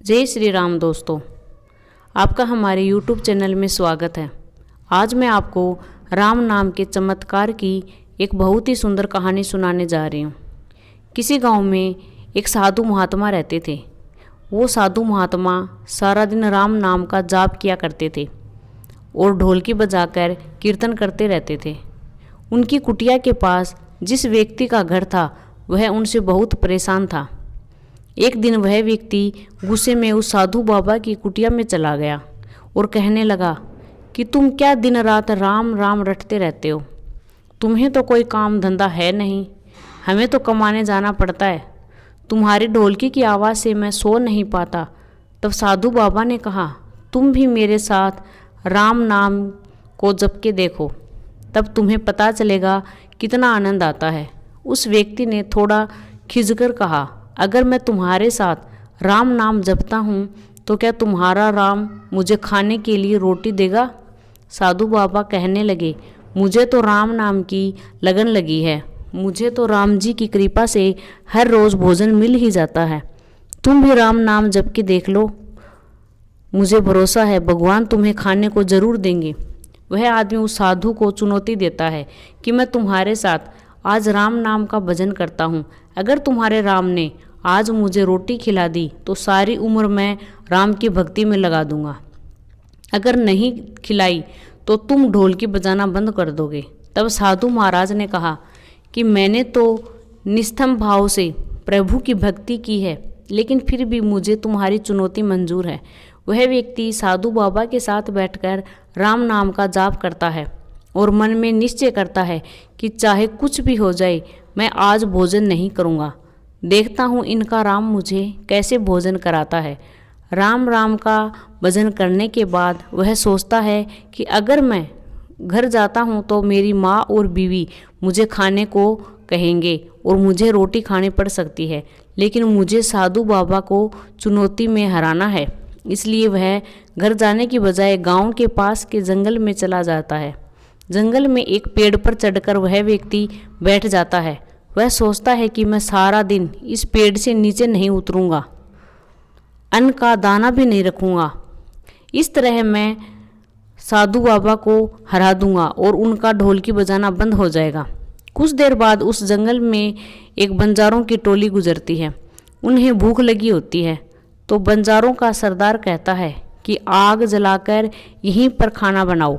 जय श्री राम दोस्तों, आपका हमारे YouTube चैनल में स्वागत है। आज मैं आपको राम नाम के चमत्कार की एक बहुत ही सुंदर कहानी सुनाने जा रही हूँ। किसी गांव में एक साधु महात्मा रहते थे। वो साधु महात्मा सारा दिन राम नाम का जाप किया करते थे और ढोलकी बजाकर कीर्तन करते रहते थे। उनकी कुटिया के पास जिस व्यक्ति का घर था वह उनसे बहुत परेशान था। एक दिन वह व्यक्ति गुस्से में उस साधु बाबा की कुटिया में चला गया और कहने लगा कि तुम क्या दिन रात राम राम रटते रहते हो। तुम्हें तो कोई काम धंधा है नहीं, हमें तो कमाने जाना पड़ता है। तुम्हारी ढोलकी की आवाज़ से मैं सो नहीं पाता। तब साधु बाबा ने कहा, तुम भी मेरे साथ राम नाम को जप के देखो, तब तुम्हें पता चलेगा कितना आनंद आता है। उस व्यक्ति ने थोड़ा खिंचकर कहा, अगर मैं तुम्हारे साथ राम नाम जपता हूँ तो क्या तुम्हारा राम मुझे खाने के लिए रोटी देगा? साधु बाबा कहने लगे, मुझे तो राम नाम की लगन लगी है। मुझे तो राम जी की कृपा से हर रोज़ भोजन मिल ही जाता है। तुम भी राम नाम जप के देख लो, मुझे भरोसा है भगवान तुम्हें खाने को ज़रूर देंगे। वह आदमी उस साधु को चुनौती देता है कि मैं तुम्हारे साथ आज राम नाम का भजन करता हूँ। अगर तुम्हारे राम ने आज मुझे रोटी खिला दी तो सारी उम्र मैं राम की भक्ति में लगा दूंगा। अगर नहीं खिलाई तो तुम ढोलकी बजाना बंद कर दोगे। तब साधु महाराज ने कहा कि मैंने तो निस्तंभ भाव से प्रभु की भक्ति की है, लेकिन फिर भी मुझे तुम्हारी चुनौती मंजूर है। वह व्यक्ति साधु बाबा के साथ बैठकर राम नाम का जाप करता है और मन में निश्चय करता है कि चाहे कुछ भी हो जाए मैं आज भोजन नहीं करूँगा। देखता हूँ इनका राम मुझे कैसे भोजन कराता है। राम राम का भजन करने के बाद वह सोचता है कि अगर मैं घर जाता हूँ तो मेरी माँ और बीवी मुझे खाने को कहेंगे और मुझे रोटी खानी पड़ सकती है, लेकिन मुझे साधु बाबा को चुनौती में हराना है। इसलिए वह घर जाने की बजाय गांव के पास के जंगल में चला जाता है। जंगल में एक पेड़ पर चढ़कर वह व्यक्ति बैठ जाता है। वह सोचता है कि मैं सारा दिन इस पेड़ से नीचे नहीं उतरूंगा, अन्न का दाना भी नहीं रखूंगा। इस तरह मैं साधु बाबा को हरा दूंगा और उनका ढोलकी बजाना बंद हो जाएगा। कुछ देर बाद उस जंगल में एक बंजारों की टोली गुजरती है। उन्हें भूख लगी होती है तो बंजारों का सरदार कहता है कि आग जलाकर यहीं पर खाना बनाओ,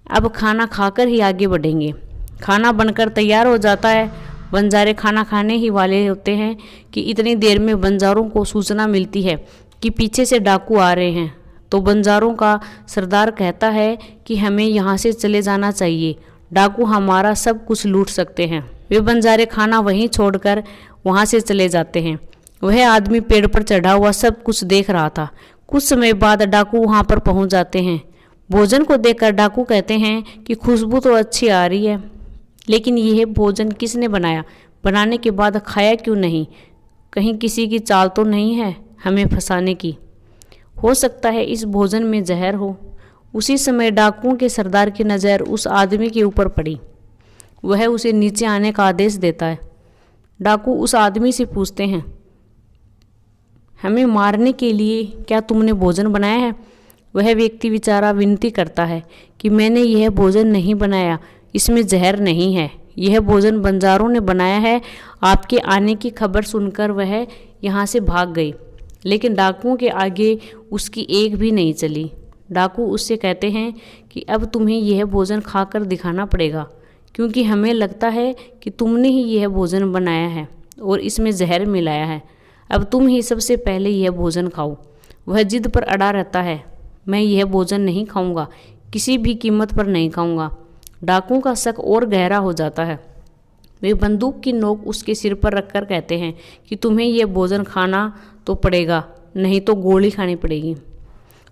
अब खाना खाकर ही आगे बढ़ेंगे। खाना बनकर तैयार हो जाता है। बंजारे खाना खाने ही वाले होते हैं कि इतनी देर में बंजारों को सूचना मिलती है कि पीछे से डाकू आ रहे हैं। तो बंजारों का सरदार कहता है कि हमें यहाँ से चले जाना चाहिए, डाकू हमारा सब कुछ लूट सकते हैं। वे बंजारे खाना वहीं छोड़कर वहाँ से चले जाते हैं। वह आदमी पेड़ पर चढ़ा हुआ सब कुछ देख रहा था। कुछ समय बाद डाकू वहाँ पर पहुँच जाते हैं। भोजन को देखकर डाकू कहते हैं कि खुशबू तो अच्छी आ रही है, लेकिन यह भोजन किसने बनाया? बनाने के बाद खाया क्यों नहीं? कहीं किसी की चाल तो नहीं है हमें फंसाने की? हो सकता है इस भोजन में जहर हो। उसी समय डाकुओं के सरदार की नज़र उस आदमी के ऊपर पड़ी। वह उसे नीचे आने का आदेश देता है। डाकू उस आदमी से पूछते हैं, हमें मारने के लिए क्या तुमने भोजन बनाया है? वह व्यक्ति बेचारा विनती करता है कि मैंने यह भोजन नहीं बनाया, इसमें जहर नहीं है, यह भोजन बंजारों ने बनाया है। आपके आने की खबर सुनकर वह यहाँ से भाग गई, लेकिन डाकुओं के आगे उसकी एक भी नहीं चली। डाकू उससे कहते हैं कि अब तुम्हें यह भोजन खाकर दिखाना पड़ेगा, क्योंकि हमें लगता है कि तुमने ही यह भोजन बनाया है और इसमें जहर मिलाया है। अब तुम ही सबसे पहले यह भोजन खाओ। वह जिद पर अड़ा रहता है, मैं यह भोजन नहीं खाऊंगा, किसी भी कीमत पर नहीं खाऊंगा। डाकुओं का शक और गहरा हो जाता है। वे बंदूक की नोक उसके सिर पर रखकर कहते हैं कि तुम्हें यह भोजन खाना तो पड़ेगा, नहीं तो गोली खानी पड़ेगी।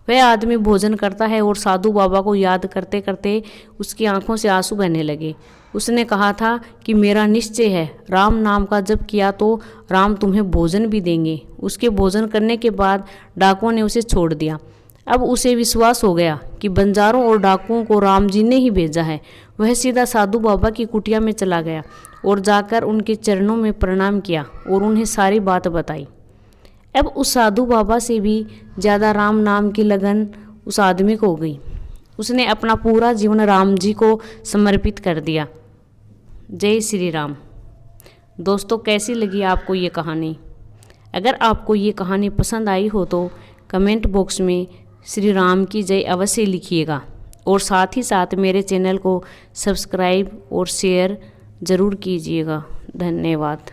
वह आदमी भोजन करता है और साधु बाबा को याद करते करते उसकी आंखों से आंसू बहने लगे। उसने कहा था कि मेरा निश्चय है, राम नाम का जप किया तो राम तुम्हें भोजन भी देंगे। उसके भोजन करने के बाद डाकुओं ने उसे छोड़ दिया। अब उसे विश्वास हो गया कि बंजारों और डाकुओं को राम जी ने ही भेजा है। वह सीधा साधु बाबा की कुटिया में चला गया और जाकर उनके चरणों में प्रणाम किया और उन्हें सारी बात बताई। अब उस साधु बाबा से भी ज़्यादा राम नाम की लगन उस आदमी को हो गई। उसने अपना पूरा जीवन राम जी को समर्पित कर दिया। जय श्री राम। दोस्तों, कैसी लगी आपको ये कहानी? अगर आपको ये कहानी पसंद आई हो तो कमेंट बॉक्स में श्री राम की जय अवश्य लिखिएगा और साथ ही साथ मेरे चैनल को सब्सक्राइब और शेयर ज़रूर कीजिएगा। धन्यवाद।